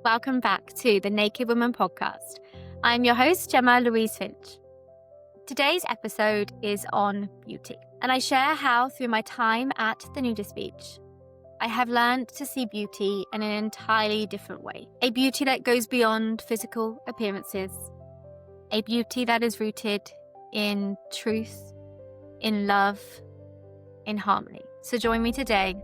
Welcome back to the Naked Woman podcast. I'm your host, Jemma Louise Finch. Today's episode is on beauty, and I share how through my time at the nudist beach, I have learned to see beauty in an entirely different way. A beauty that goes beyond physical appearances, a beauty that is rooted in truth, in love, in harmony. So join me today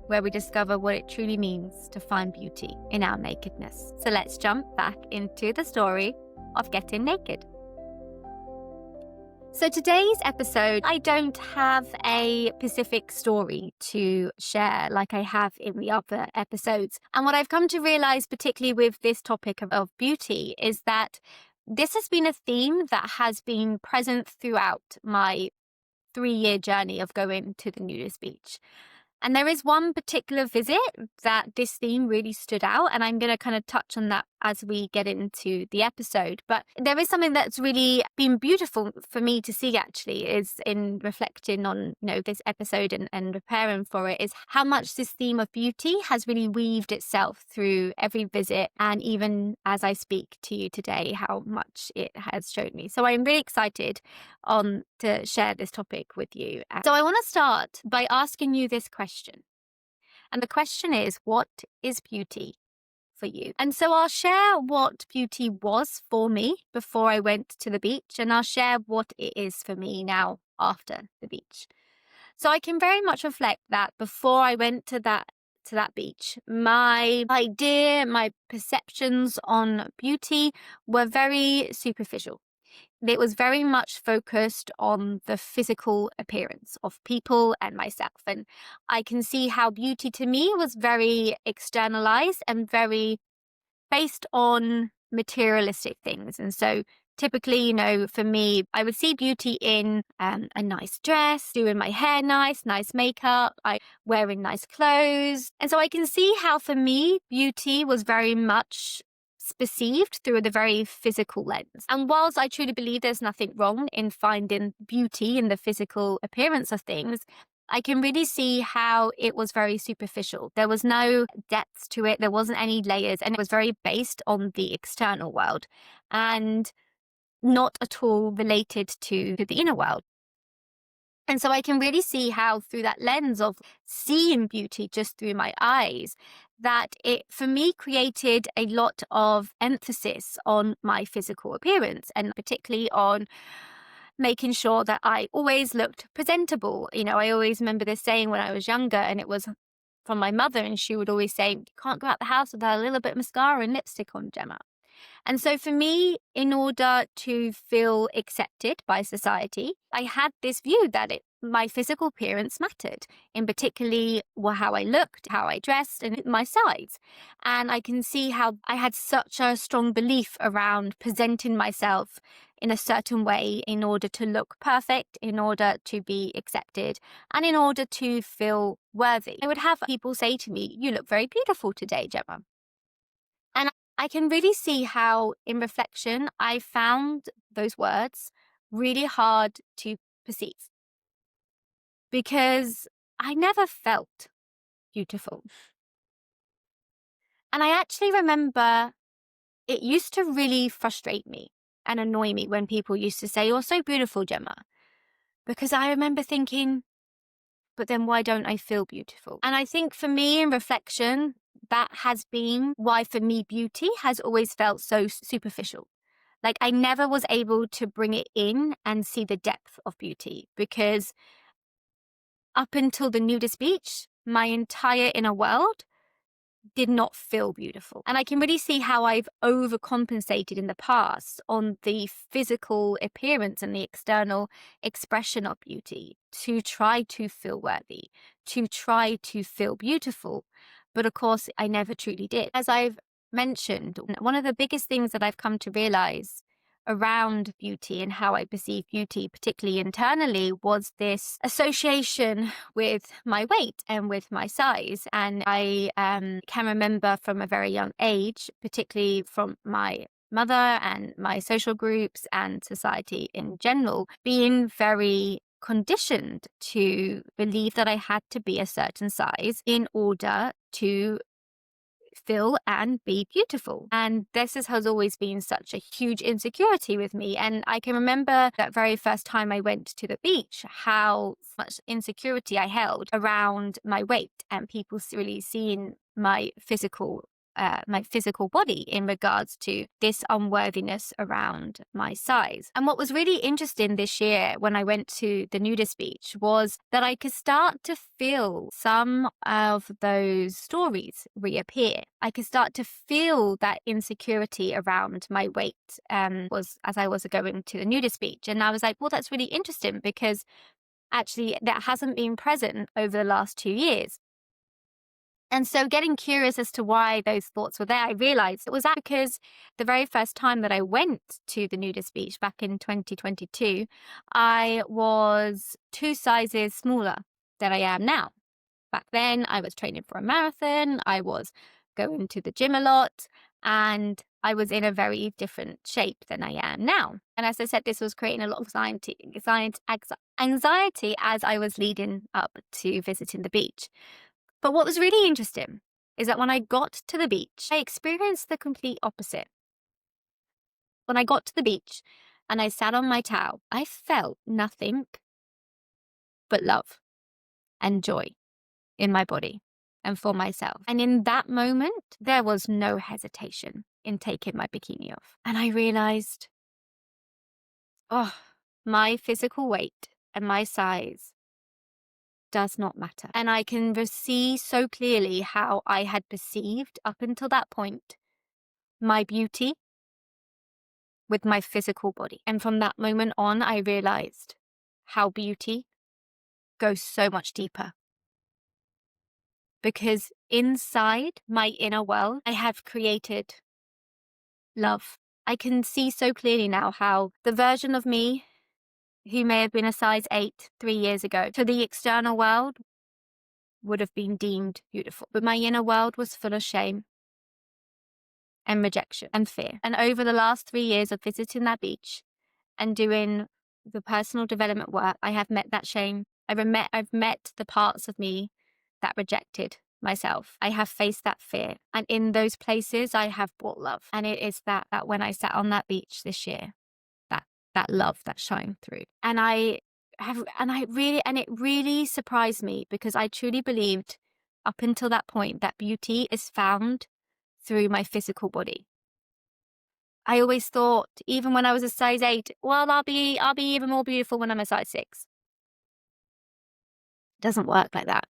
where we discover what it truly means to find beauty in our nakedness. So let's jump back into the story of getting naked. So today's episode, I don't have a specific story to share like I have in the other episodes. And what I've come to realize, particularly with this topic of beauty, is that this has been a theme that has been present throughout my 3-year journey of going to the nudist beach. And there is one particular visit that this theme really stood out, and I'm going to kind of touch on that as we get into the episode. But there is something that's really been beautiful for me to see, actually, is in reflecting on, this episode and preparing for it, is how much this theme of beauty has really weaved itself through every visit, and even as I speak to you today, how much it has shown me. So I'm really excited to share this topic with you. So I want to start by asking you this question. And the question is, what is beauty for you? And so I'll share what beauty was for me before I went to the beach, and I'll share what it is for me now after the beach. So I can very much reflect that before I went to that beach, my idea, my perceptions on beauty were very superficial. It was very much focused on the physical appearance of people and myself. And I can see how beauty to me was very externalized and very based on materialistic things. And so typically, for me, I would see beauty in a nice dress, doing my hair nice makeup, wearing nice clothes. And so I can see how for me, beauty was very much perceived through the very physical lens. And whilst I truly believe there's nothing wrong in finding beauty in the physical appearance of things, I can really see how it was very superficial. There was no depth to it. There wasn't any layers, and it was very based on the external world and not at all related to the inner world. And so I can really see how through that lens of seeing beauty just through my eyes, that it, for me, created a lot of emphasis on my physical appearance, and particularly on making sure that I always looked presentable. I always remember this saying when I was younger, and it was from my mother, and she would always say, "You can't go out the house without a little bit of mascara and lipstick on, Gemma." And so for me, in order to feel accepted by society, I had this view that my physical appearance mattered, in particularly how I looked, how I dressed, and my size. And I can see how I had such a strong belief around presenting myself in a certain way in order to look perfect, in order to be accepted, and in order to feel worthy. I would have people say to me, "You look very beautiful today, Gemma." And I can really see how, in reflection, I found those words really hard to perceive, because I never felt beautiful. And I actually remember it used to really frustrate me and annoy me when people used to say, "You're so beautiful, Gemma," because I remember thinking, but then why don't I feel beautiful? And I think for me, in reflection, that has been why for me beauty has always felt so superficial. Like I never was able to bring it in and see the depth of beauty, because up until the nudist beach, my entire inner world did not feel beautiful. And I can really see how I've overcompensated in the past on the physical appearance and the external expression of beauty to try to feel worthy, to try to feel beautiful. But of course, I never truly did. As I've mentioned, one of the biggest things that I've come to realize around beauty and how I perceive beauty, particularly internally, was this association with my weight and with my size. And I can remember from a very young age, particularly from my mother and my social groups and society in general, being very conditioned to believe that I had to be a certain size in order to feel and be beautiful. And has always been such a huge insecurity with me. And I can remember that very first time I went to the beach, how much insecurity I held around my weight and people really seeing my physical body in regards to this unworthiness around my size. And what was really interesting this year when I went to the nudist beach was that I could start to feel some of those stories reappear. I could start to feel that insecurity around my weight was as I was going to the nudist beach. And I was like, well, that's really interesting because actually that hasn't been present over the last 2 years. And so getting curious as to why those thoughts were there, I realized it was because the very first time that I went to the nudist beach back in 2022, I was 2 sizes smaller than I am now. Back then, I was training for a marathon, I was going to the gym a lot, and I was in a very different shape than I am now. And as I said, this was creating a lot of anxiety as I was leading up to visiting the beach. But what was really interesting is that when I got to the beach, I experienced the complete opposite. When I got to the beach and I sat on my towel, I felt nothing but love and joy in my body and for myself. And in that moment, there was no hesitation in taking my bikini off. And I realized, oh, my physical weight and my size does not matter. And I can see so clearly how I had perceived up until that point my beauty with my physical body. And from that moment on, I realized how beauty goes so much deeper. Because inside my inner world, I have created love. I can see so clearly now how the version of me who may have been a size 8 3 years ago to the external world would have been deemed beautiful. But my inner world was full of shame and rejection and fear. And over the last 3 years of visiting that beach and doing the personal development work, I have met that shame. I've met the parts of me that rejected myself. I have faced that fear. And in those places, I have brought love. And it is that when I sat on that beach this year, that love that shone through. And it really surprised me because I truly believed up until that point that beauty is found through my physical body. I always thought, even when I was a size 8, well, I'll be even more beautiful when I'm a size 6. It doesn't work like that.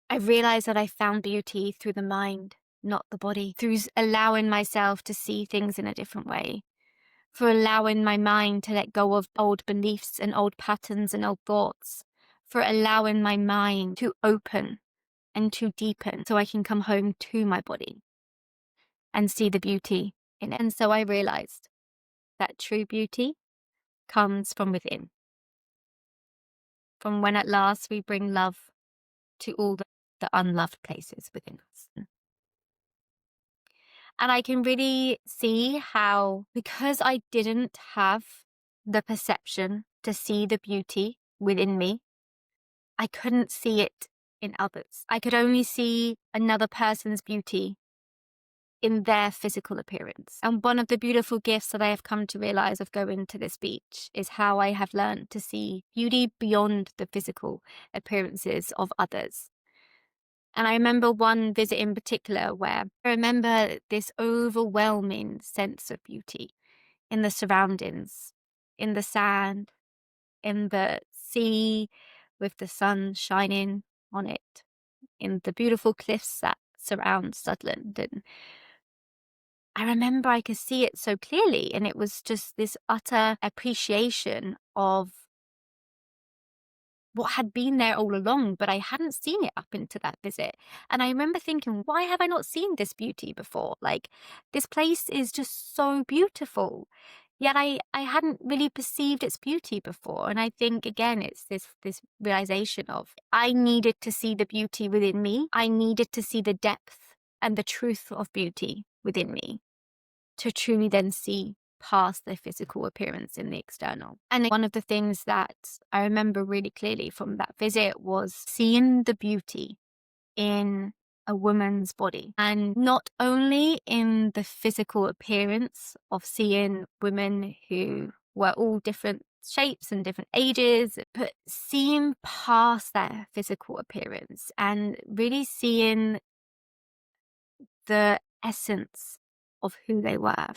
I realized that I found beauty through the mind, not the body, through allowing myself to see things in a different way, for allowing my mind to let go of old beliefs and old patterns and old thoughts, for allowing my mind to open and to deepen so I can come home to my body and see the beauty in it. And so I realized that true beauty comes from within, from when at last we bring love to all the unloved places within us. And I can really see how, because I didn't have the perception to see the beauty within me, I couldn't see it in others. I could only see another person's beauty in their physical appearance. And one of the beautiful gifts that I have come to realize of going to this beach is how I have learned to see beauty beyond the physical appearances of others. And I remember one visit in particular where I remember this overwhelming sense of beauty in the surroundings, in the sand, in the sea with the sun shining on it, in the beautiful cliffs that surround Sutherland. And I remember I could see it so clearly, and it was just this utter appreciation of what had been there all along, but I hadn't seen it up into that visit. And I remember thinking, why have I not seen this beauty before? Like, this place is just so beautiful. Yet I hadn't really perceived its beauty before. And I think, again, it's this realization of I needed to see the beauty within me. I needed to see the depth and the truth of beauty within me to truly then see past the physical appearance in the external. And one of the things that I remember really clearly from that visit was seeing the beauty in a woman's body. And not only in the physical appearance of seeing women who were all different shapes and different ages, but seeing past their physical appearance and really seeing the essence of who they were.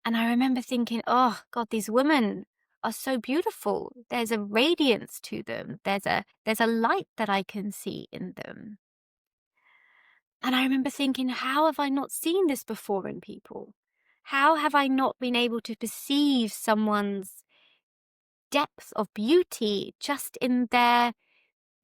And I remember thinking, oh God, these women are so beautiful. There's a radiance to them. There's a light that I can see in them. And I remember thinking, how have I not seen this before in people? How have I not been able to perceive someone's depth of beauty just in their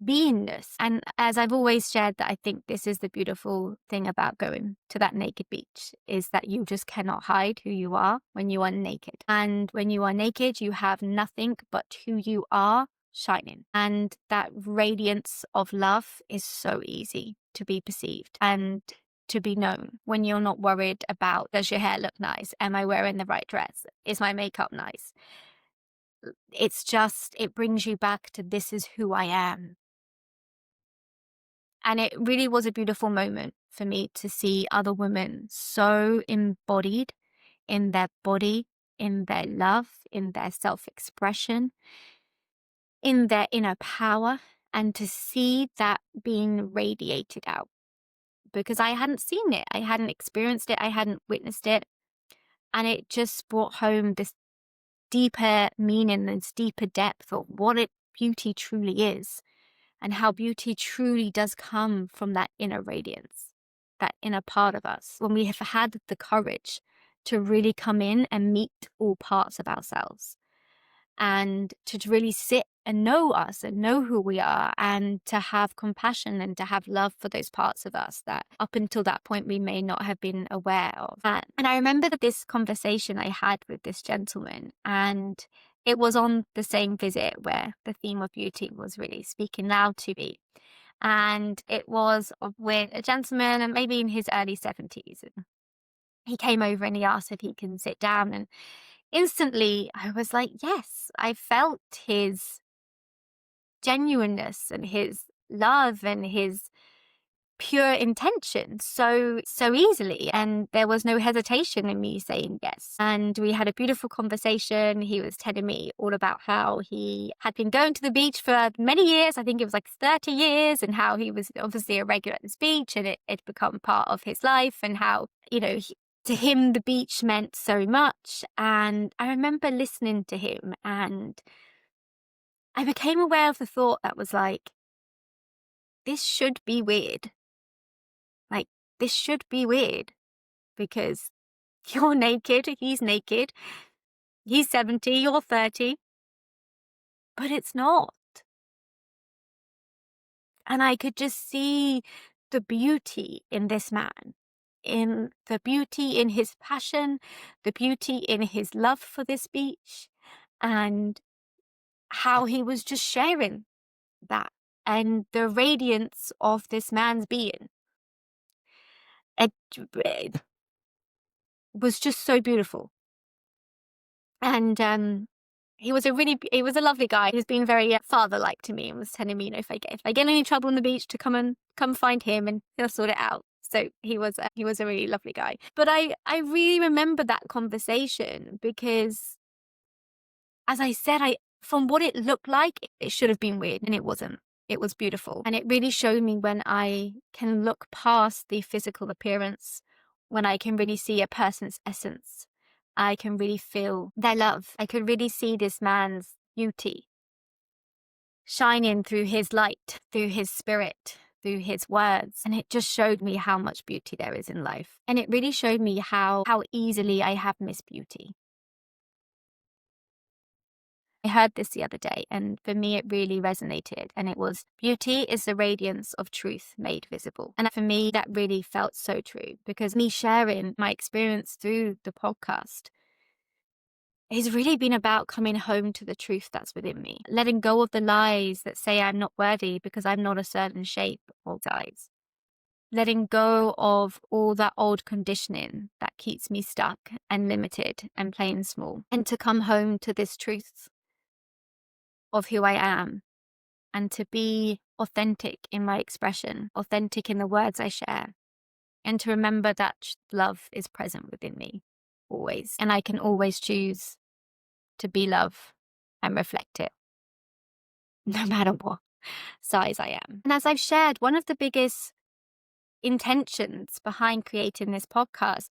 beingness? And as I've always shared, that I think this is the beautiful thing about going to that naked beach, is that you just cannot hide who you are when you are naked. And when you are naked, you have nothing but who you are shining. And that radiance of love is so easy to be perceived and to be known when you're not worried about, does your hair look nice? Am I wearing the right dress? Is my makeup nice? It's just, it brings you back to, this is who I am. And it really was a beautiful moment for me to see other women so embodied in their body, in their love, in their self-expression, in their inner power, and to see that being radiated out. Because I hadn't seen it, I hadn't experienced it, I hadn't witnessed it. And it just brought home this deeper meaning, this deeper depth of what beauty truly is. And how beauty truly does come from that inner radiance, that inner part of us. When we have had the courage to really come in and meet all parts of ourselves, and to really sit and know us and know who we are, and to have compassion and to have love for those parts of us that up until that point we may not have been aware of. And I remember that this conversation I had with this gentleman, and it was on the same visit where the theme of beauty was really speaking loud to me. And it was with a gentleman, and maybe in his early 70s. And he came over and he asked if he can sit down. And instantly I was like, yes, I felt his genuineness and his love and his pure intention so easily, and there was no hesitation in me saying yes. And we had a beautiful conversation. He was telling me all about how he had been going to the beach for many years, I think it was like 30 years, and how he was obviously a regular at this beach, and it had become part of his life, and how, you know, to him the beach meant so much. And I remember listening to him, and I became aware of the thought that was like, this should be weird. Like, this should be weird, because you're naked, he's naked, he's 70, you're 30, but it's not. And I could just see the beauty in this man, in the beauty in his passion, the beauty in his love for this beach, and how he was just sharing that, and the radiance of this man's being. It was just so beautiful. And he was a lovely guy. He was being very father-like to me, and was telling me, you know, if I get in any trouble on the beach, to come find him and he'll sort it out. So he was a really lovely guy. But I really remember that conversation, because, as I said, from what it looked like, it should have been weird, and it wasn't. It was beautiful. And it really showed me when I can look past the physical appearance, when I can really see a person's essence, I can really feel their love. I could really see this man's beauty shining through his light, through his spirit, through his words. And it just showed me how much beauty there is in life. And it really showed me how easily I have missed beauty. I heard this the other day, and for me, it really resonated. And it was, beauty is the radiance of truth made visible. And for me, that really felt so true, because me sharing my experience through the podcast has really been about coming home to the truth that's within me, letting go of the lies that say I'm not worthy because I'm not a certain shape or size. Letting go of all that old conditioning that keeps me stuck and limited and playing small, and to come home to this truth of who I am, and to be authentic in my expression, authentic in the words I share, and to remember that love is present within me always. And I can always choose to be love and reflect it, no matter what size I am. And as I've shared, one of the biggest intentions behind creating this podcast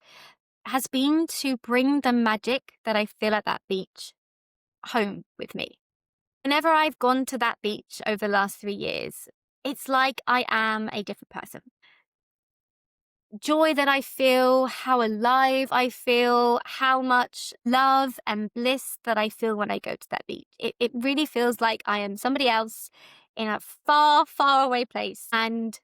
has been to bring the magic that I feel at that beach home with me. Whenever I've gone to that beach over the last 3 years, it's like I am a different person. Joy that I feel, how alive I feel, how much love and bliss that I feel when I go to that beach. It really feels like I am somebody else in a far, far away place. And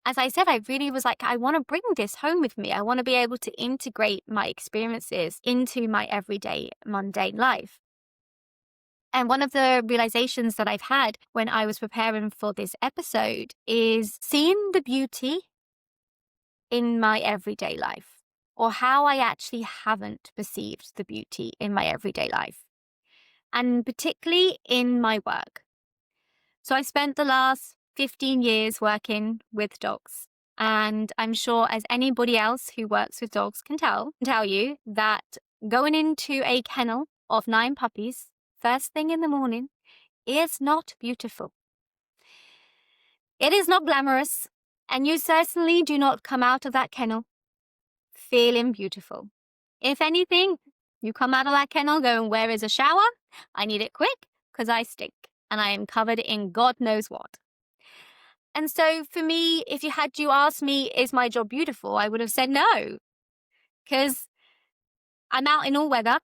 as I said, I really was like, I want to bring this home with me. I want to be able to integrate my experiences into my everyday mundane life. And one of the realizations that I've had when I was preparing for this episode is seeing the beauty in my everyday life, or how I actually haven't perceived the beauty in my everyday life, and particularly in my work. So I spent the last 15 years working with dogs. And I'm sure as anybody else who works with dogs can tell you that going into a kennel of 9 puppies first thing in the morning is not beautiful. It is not glamorous, and you certainly do not come out of that kennel feeling beautiful. If anything, you come out of that kennel going, where is a shower? I need it quick because I stink and I am covered in God knows what. And so for me, if you had you asked me, is my job beautiful? I would have said no, because I'm out in all weather,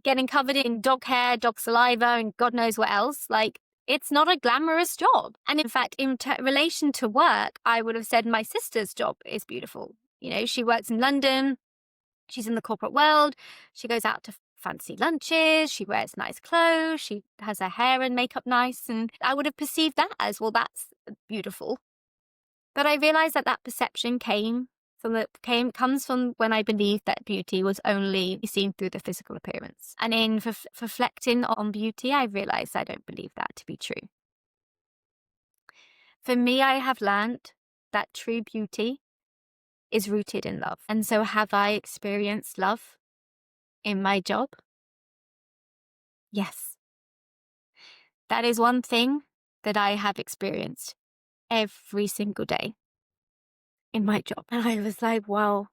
getting covered in dog hair, dog saliva, and God knows what else. Like, it's not a glamorous job. And in fact, in relation to work, I would have said my sister's job is beautiful. You know, she works in London. She's in the corporate world. She goes out to fancy lunches. She wears nice clothes. She has her hair and makeup nice. And I would have perceived that as, well, that's beautiful. But I realized that perception comes from when I believed that beauty was only seen through the physical appearance. And in reflecting on beauty, I realized I don't believe that to be true. For me, I have learned that true beauty is rooted in love. And so have I experienced love in my job? Yes. That is one thing that I have experienced every single day in my job. And I was like, wow,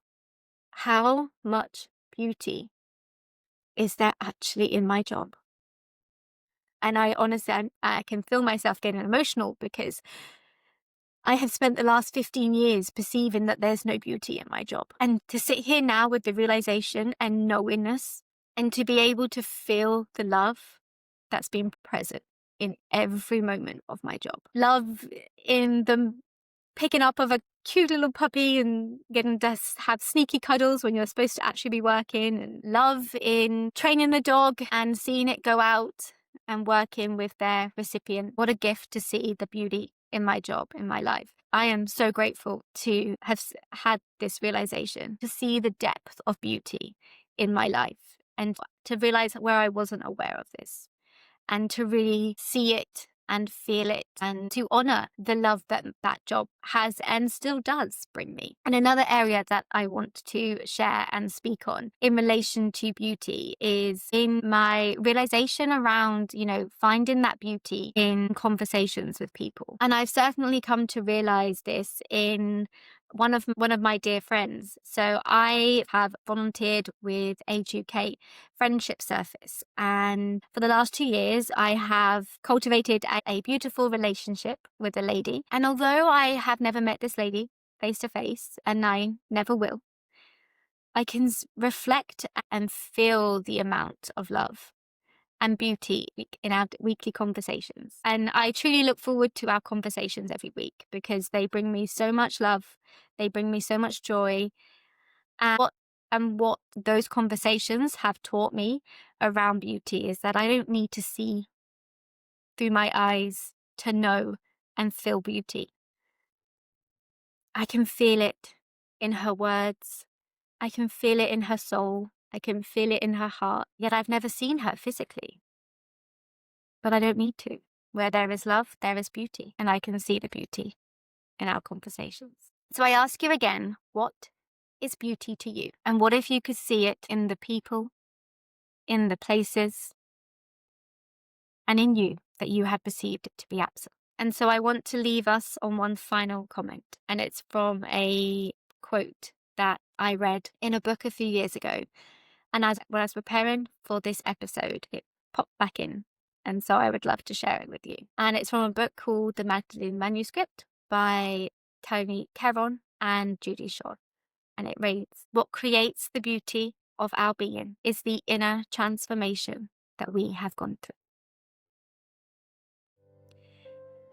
how much beauty is there actually in my job? And I honestly, I can feel myself getting emotional because I have spent the last 15 years perceiving that there's no beauty in my job. And to sit here now with the realization and knowingness, and to be able to feel the love that's been present in every moment of my job. Love in the picking up of a cute little puppy and getting to have sneaky cuddles when you're supposed to actually be working, and love in training the dog and seeing it go out and working with their recipient. What a gift to see the beauty in my job, in my life. I am so grateful to have had this realization, to see the depth of beauty in my life, and to realize where I wasn't aware of this, and to really see it and feel it, and to honor the love that that job has and still does bring me. And another area that I want to share and speak on in relation to beauty is in my realization around, finding that beauty in conversations with people. And I've certainly come to realize this in one of my dear friends. So I have volunteered with Age UK Friendship Surface, and for the last 2 years I have cultivated a beautiful relationship with a lady. And although I have never met this lady face to face, and I never will, I can reflect and feel the amount of love and beauty in our weekly conversations. And I truly look forward to our conversations every week because they bring me so much love. They bring me so much joy. And what those conversations have taught me around beauty is that I don't need to see through my eyes to know and feel beauty. I can feel it in her words. I can feel it in her soul. I can feel it in her heart. Yet I've never seen her physically. But I don't need to. Where there is love, there is beauty. And I can see the beauty in our conversations. So I ask you again, what is beauty to you? And what if you could see it in the people, in the places, and in you that you had perceived it to be absent? And so I want to leave us on one final comment. And it's from a quote that I read in a book a few years ago. And when I was preparing for this episode, it popped back in. And so I would love to share it with you. And it's from a book called The Magdalene Manuscript by Tony Caron and Judy Shaw. And it reads, "What creates the beauty of our being is the inner transformation that we have gone through."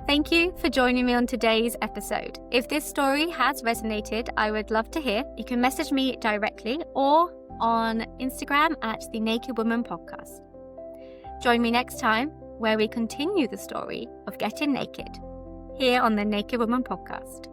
Thank you for joining me on today's episode. If this story has resonated, I would love to hear. You can message me directly or on Instagram at the Naked Woman Podcast. Join me next time where we continue the story of getting naked here on the Naked Woman Podcast.